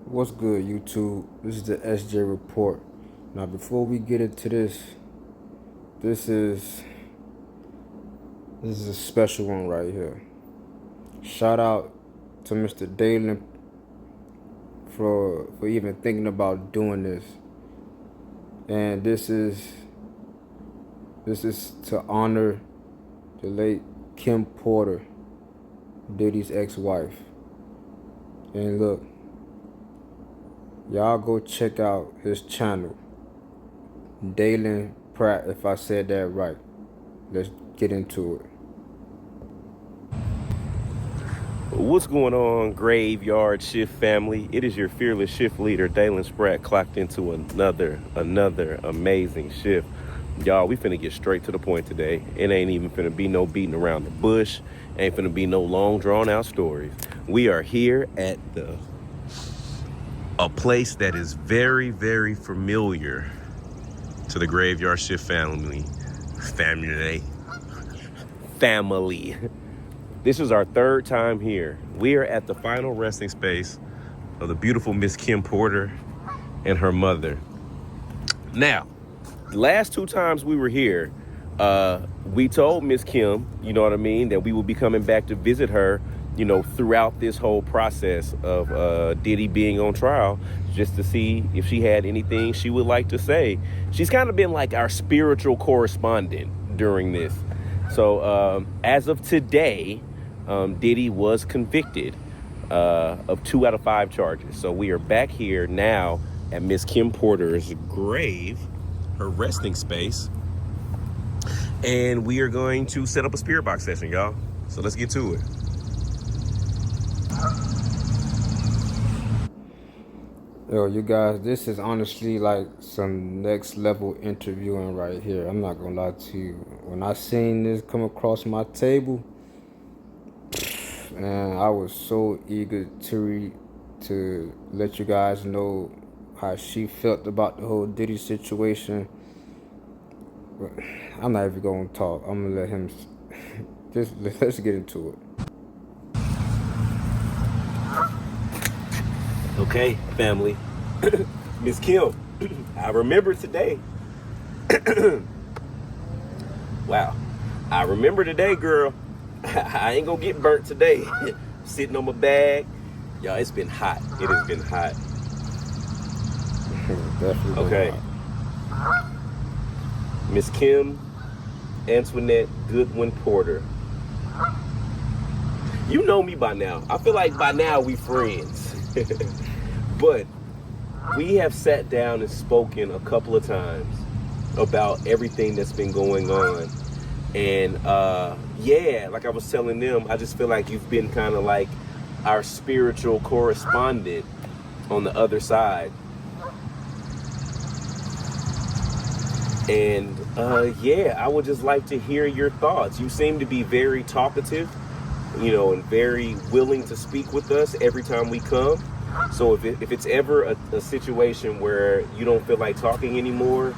What's good, YouTube? This is the SJ Report. Now, before we get into this is a special one right here. Shout out to Mr. Dalen for even thinking about doing this, and this is to honor the late Kim Porter, Diddy's ex-wife. And look, y'all go check out his channel, Dalen Pratt, if I said that right. Let's get into it. What's going on, Graveyard Shift family? It is your fearless shift leader, Dalen Spratt, clocked into another amazing shift. Y'all, we finna get straight to the point today. It ain't even finna be no beating around the bush. Ain't finna be no long drawn out stories. We are here at a place that is very, very familiar to the Graveyard Shift family. This is our third time here. We are at the final resting space of the beautiful Miss Kim Porter and her mother. Now, the last two times we were here, we told Miss Kim, you know what I mean, that we would be coming back to visit her, you know, throughout this whole process of Diddy being on trial, just to see if she had anything she would like to say. She's kind of been like our spiritual correspondent during this. So as of today, Diddy was convicted of 2 out of 5 charges. So we are back here now at Miss Kim Porter's grave, her resting space. And we are going to set up a spirit box session, y'all. So let's get to it. Yo, you guys, this is honestly like some next level interviewing right here. I'm not gonna lie to you. When I seen this come across my table, man, I was so eager to let you guys know how she felt about the whole Diddy situation. But I'm not even gonna talk. I'm gonna let him. Let's get into it. Okay, family. Miss Kim, I remember today. Wow. I remember today, girl. I ain't gonna get burnt today. Sitting on my bag. Y'all, it's been hot. It has been hot. Definitely. Okay. Miss Kim Antoinette Goodwin Porter. You know me by now. I feel like by now we friends. But we have sat down and spoken a couple of times about everything that's been going on. And yeah, like I was telling them, I just feel like you've been kind of like our spiritual correspondent on the other side. And yeah, I would just like to hear your thoughts. You seem to be very talkative, you know, and very willing to speak with us every time we come. So if it's ever a situation where you don't feel like talking anymore,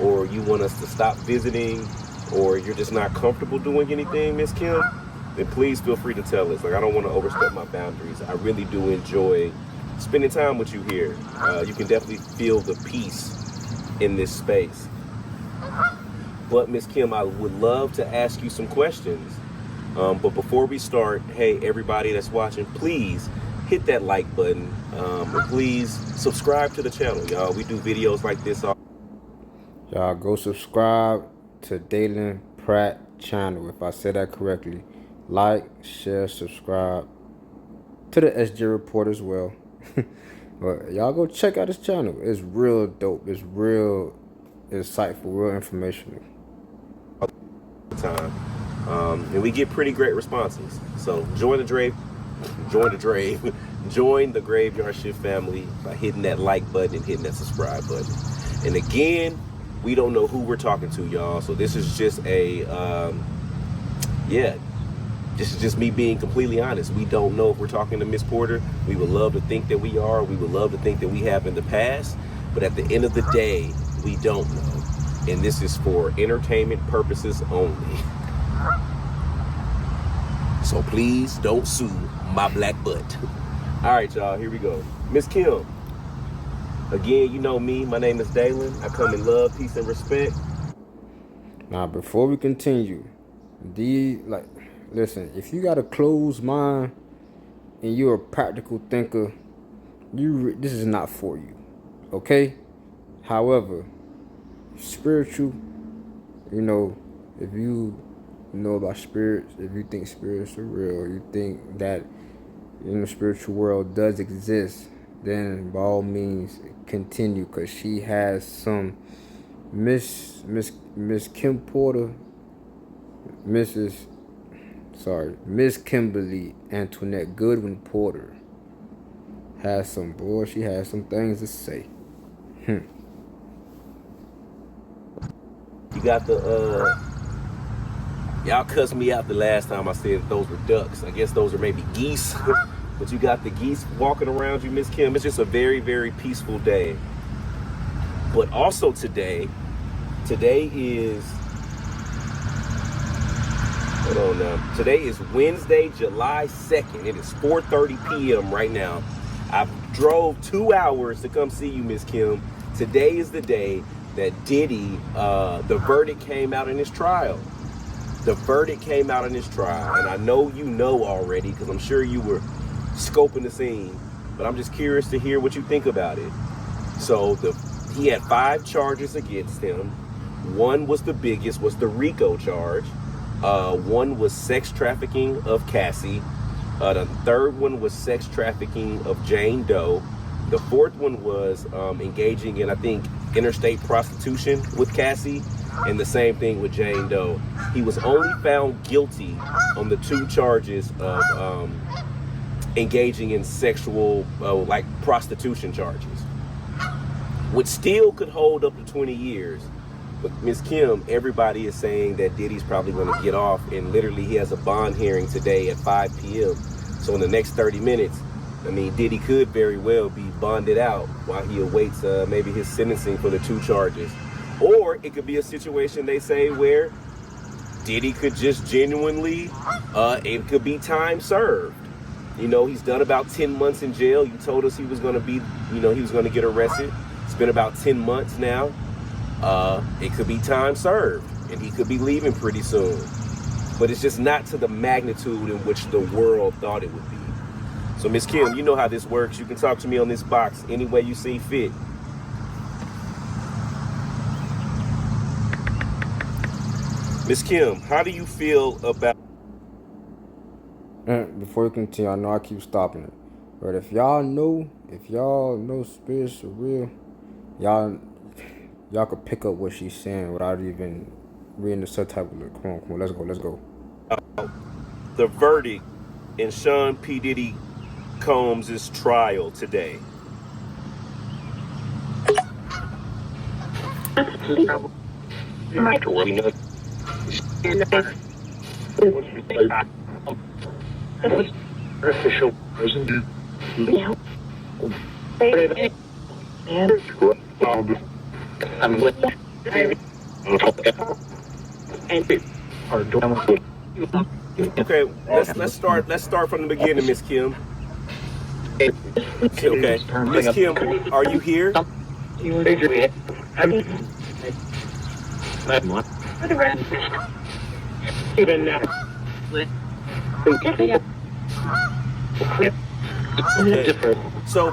or you want us to stop visiting, or you're just not comfortable doing anything, Miss Kim, then please feel free to tell us. Like, I don't want to overstep my boundaries. I really do enjoy spending time with you here. You can definitely feel the peace in this space. But Miss Kim, I would love to ask you some questions. But before we start, hey, everybody that's watching, please hit that like button. And please subscribe to the channel, y'all. We do videos like this. Y'all go subscribe to Dalen Pratt channel, if I said that correctly. Like, share, subscribe to the SJ Report as well. But y'all go check out his channel. It's real dope. It's real insightful, real informational. Time. And we get pretty great responses. So join the Graveyard Shift family by hitting that like button and hitting that subscribe button. And again, we don't know who we're talking to, y'all. So this is just yeah, this is just me being completely honest. We don't know if we're talking to Miss Porter. We would love to think that we are. We would love to think that we have in the past. But at the end of the day, we don't know. And this is for entertainment purposes only. So please don't sue my black butt. All right, y'all, here we go. Miss Kim, again, you know me. My name is Dalen. I come in love, peace, and respect. Now, before we continue, listen, if you got a closed mind and you're a practical thinker, this is not for you, okay? However, spiritual, if you know about spirits, if you think spirits are real, you think that the spiritual world does exist, then by all means continue, because she has some Miss Kim Porter, Miss Kimberly Antoinette Goodwin Porter she has some things to say. You got the y'all cussed me out the last time I said that those were ducks. I guess those are maybe geese. But you got the geese walking around you, Miss Kim. It's just a very, very peaceful day. But also today is, hold on now. Today is Wednesday, July 2nd. It is 4:30 p.m. right now. I drove 2 hours to come see you, Miss Kim. Today is the day that Diddy, the verdict came out in his trial. The verdict came out in his trial. And I know you know already, because I'm sure you were scoping the scene. But I'm just curious to hear what you think about it. So he had 5 charges against him. One was the biggest, was the RICO charge. One was sex trafficking of Cassie. The third one was sex trafficking of Jane Doe. The fourth one was engaging in, I think, interstate prostitution with Cassie, and the same thing with Jane Doe. He was only found guilty on the 2 charges of engaging in sexual, like prostitution charges, which still could hold up to 20 years. But Ms. Kim, everybody is saying that Diddy's probably going to get off, and literally he has a bond hearing today at 5 p.m. So in the next 30 minutes, I mean, Diddy could very well be bonded out while he awaits maybe his sentencing for the 2 charges. Or it could be a situation, they say, where Diddy could just genuinely, it could be time served. You know, he's done about 10 months in jail. You told us he was going to be, he was going to get arrested. It's been about 10 months now. It could be time served, and he could be leaving pretty soon. But it's just not to the magnitude in which the world thought it would be. So, Miss Kim, you know how this works. You can talk to me on this box any way you see fit. Miss Kim, how do you feel about... Before we continue, I know I keep stopping it, but if y'all know spirits are real, y'all could pick up what she's saying without even reading the subtitle. Come on, let's go. The verdict in Sean P. Diddy Combs' trial today. Okay, let's start from the beginning, Miss Kim. Okay, Miss Kim, are you here? Okay. So,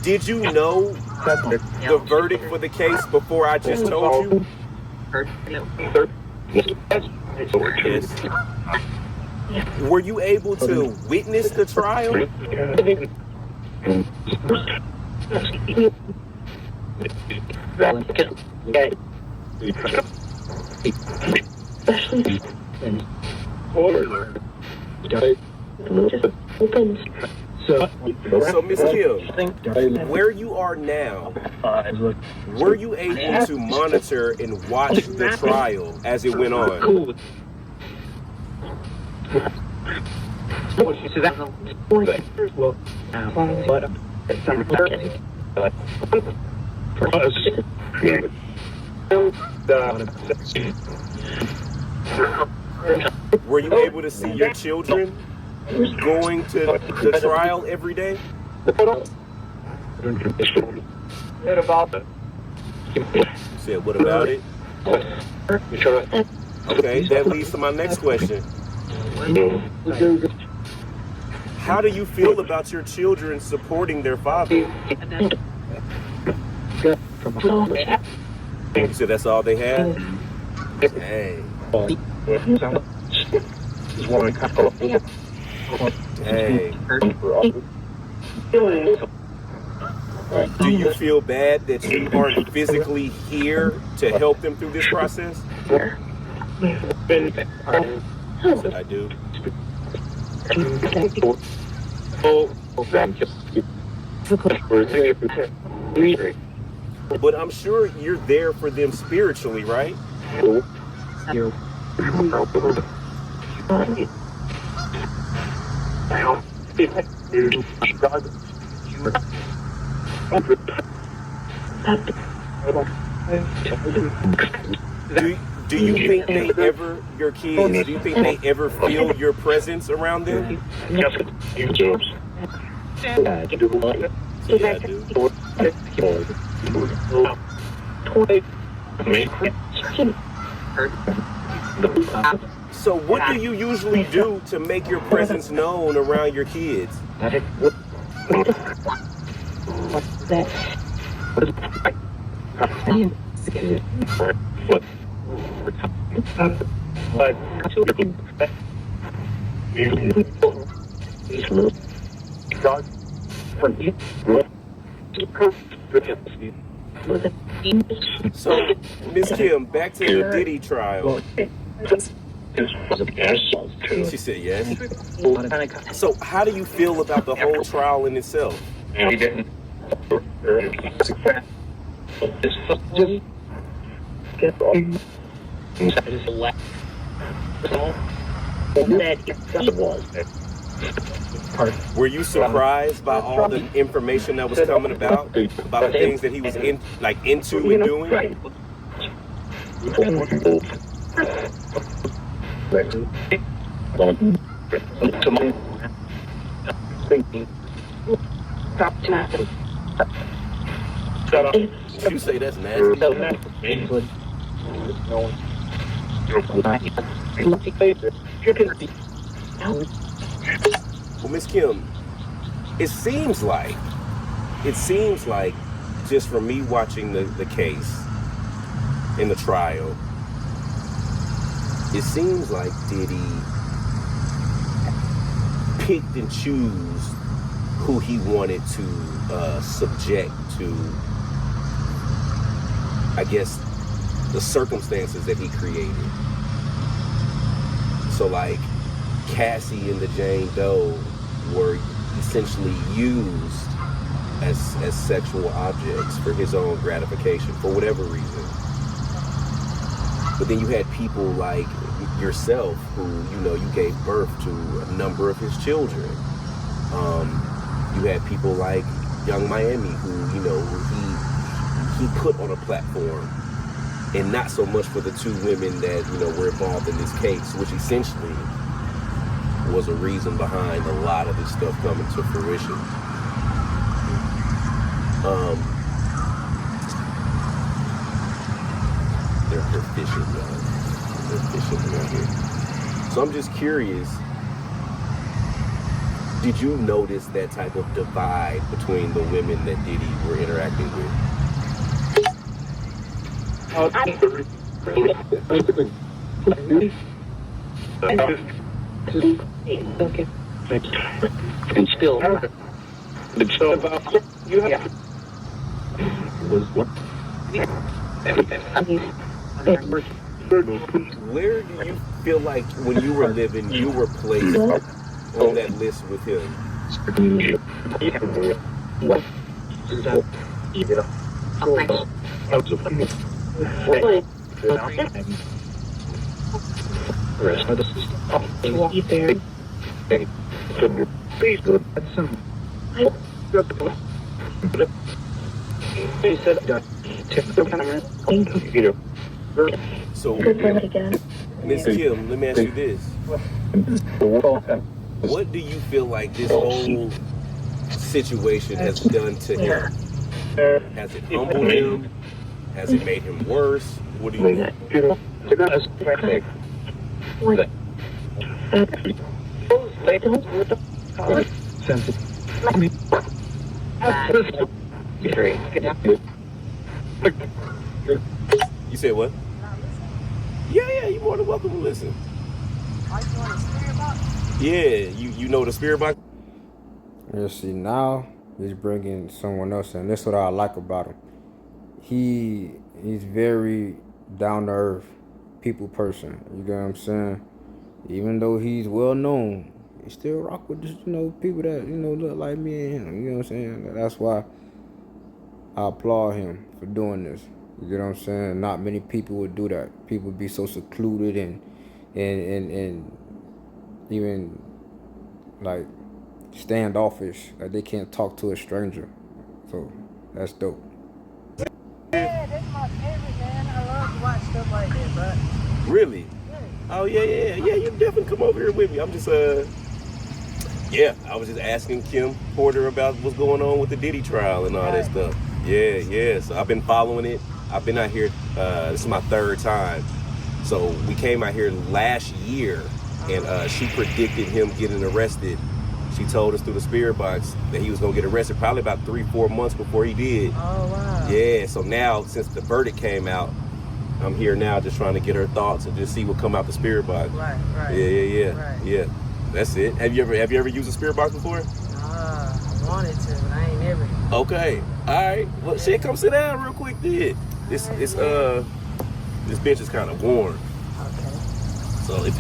did you know the verdict for the case before I just told you? Yes. Were you able to witness the trial? So, Miss Kim, where you are now, were you able to monitor and watch the trial as it went on? Were you able to see your children going to the trial every day? You said, what about it? Okay, that leads to my next question. How do you feel about your children supporting their father? You said that's all they had? Dang. Dang. Do you feel bad that you aren't physically here to help them through this process? I do. But I'm sure you're there for them spiritually, right? Do you think they ever, your kids, do you think they ever feel your presence around them? Yeah, I do. So what do you usually do to make your presence known around your kids? So, Miss Kim, back to the Diddy trial. She said yes. So, how do you feel about the whole trial in itself? Were you surprised by all the information that was coming about the things that he was into and doing? You say that's nasty. Well, Miss Kim, it seems like, just from me watching the case in the trial, it seems like Diddy picked and choose who he wanted to subject to, I guess, the circumstances that he created. So like Cassie and the Jane Doe were essentially used as sexual objects for his own gratification for whatever reason. But then you had people like yourself who, you gave birth to a number of his children. You had people like Young Miami who, he put on a platform, and not so much for the two women that, were involved in this case, which essentially was a reason behind a lot of this stuff coming to fruition. They're fishing, y'all. They're fishing around here. So I'm just curious, did you notice that type of divide between the women that Diddy were interacting with? And still, the show about you have was what? Where do you feel like when you were living, you were placed on that list with him? So, Miss Kim, let me ask you this. What do you feel like this whole situation has done to him? Has it humbled him? Has it made him worse? What do you think? You said what? Yeah, you're more than welcome to listen. Yeah, you know the spirit box? You see, now he's bringing someone else in. That's what I like about him. He's very down to earth, people person. You get what I'm saying? Even though he's well known, he still rock with just, people that, look like me and him. You know what I'm saying? That's why I applaud him for doing this. You get what I'm saying? Not many people would do that. People be so secluded and even like standoffish, like they can't talk to a stranger. So that's dope. Yeah, that's my favorite, man. I love to watch stuff like that, bro. Really? Yeah. Oh yeah. You definitely come over here with me. I'm just I was just asking Kim Porter about what's going on with the Diddy trial and all that stuff. Yeah. So I've been following it. I've been out here. This is my third time. So we came out here last year, and she predicted him getting arrested. She told us through the spirit box that he was gonna get arrested probably about 3-4 months before he did. Oh wow. Yeah. So now, since the verdict came out, I'm here now just trying to get her thoughts and just see what come out the spirit box. Right. Yeah. Right. Yeah. That's it. Have you ever used a spirit box before? I wanted to, but I ain't never. Okay. All right. Well, shit, come sit down real quick, then. This bench is kind of warm. Okay. So if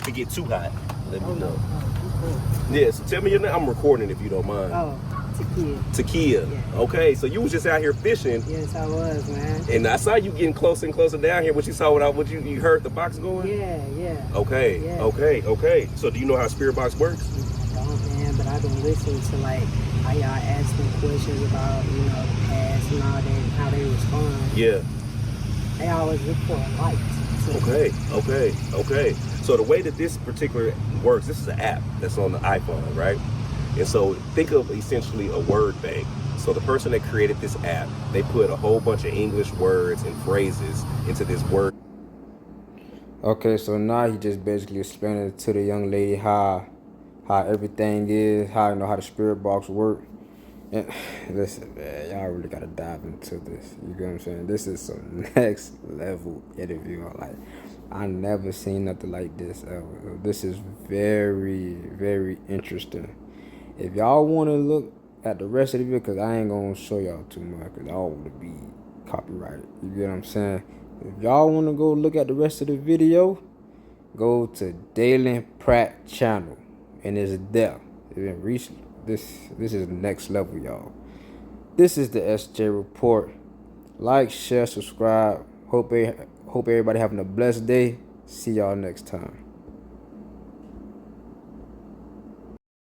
it get too hot, let me know. Oh, Yeah. So tell me your name. I'm recording if you don't mind. oh, Takia. Takia. Yeah. Okay. So you was just out here fishing, Yes, I was, man. and I saw you getting closer and closer down here. What you saw? What you heard the box going? Yeah. Okay. Yeah. Okay. So do you know how spirit box works? I don't, man, but I've been listening to like how y'all ask them questions about, the past and all that, and how they respond. Yeah. They always look for a light. So, Okay. So the way that this particular works, this is an app that's on the iPhone, right? And so think of essentially a word bank. So the person that created this app, they put a whole bunch of English words and phrases into this word. Okay, so now he just basically explaining to the young lady how everything is, how the spirit box work. And listen, man, y'all really gotta dive into this. You get what I'm saying? This is some next level interview. Like, I never seen nothing like this ever. This is very, very interesting. If y'all want to look at the rest of the video, because I ain't gonna show y'all too much, because I don't want to be copyrighted. You get what I'm saying? If y'all want to go look at the rest of the video, go to Dalen Pratt channel, and it's there. This is next level, y'all. This is the SJ Report. Like, share, subscribe. Hope everybody having a blessed day. See y'all next time.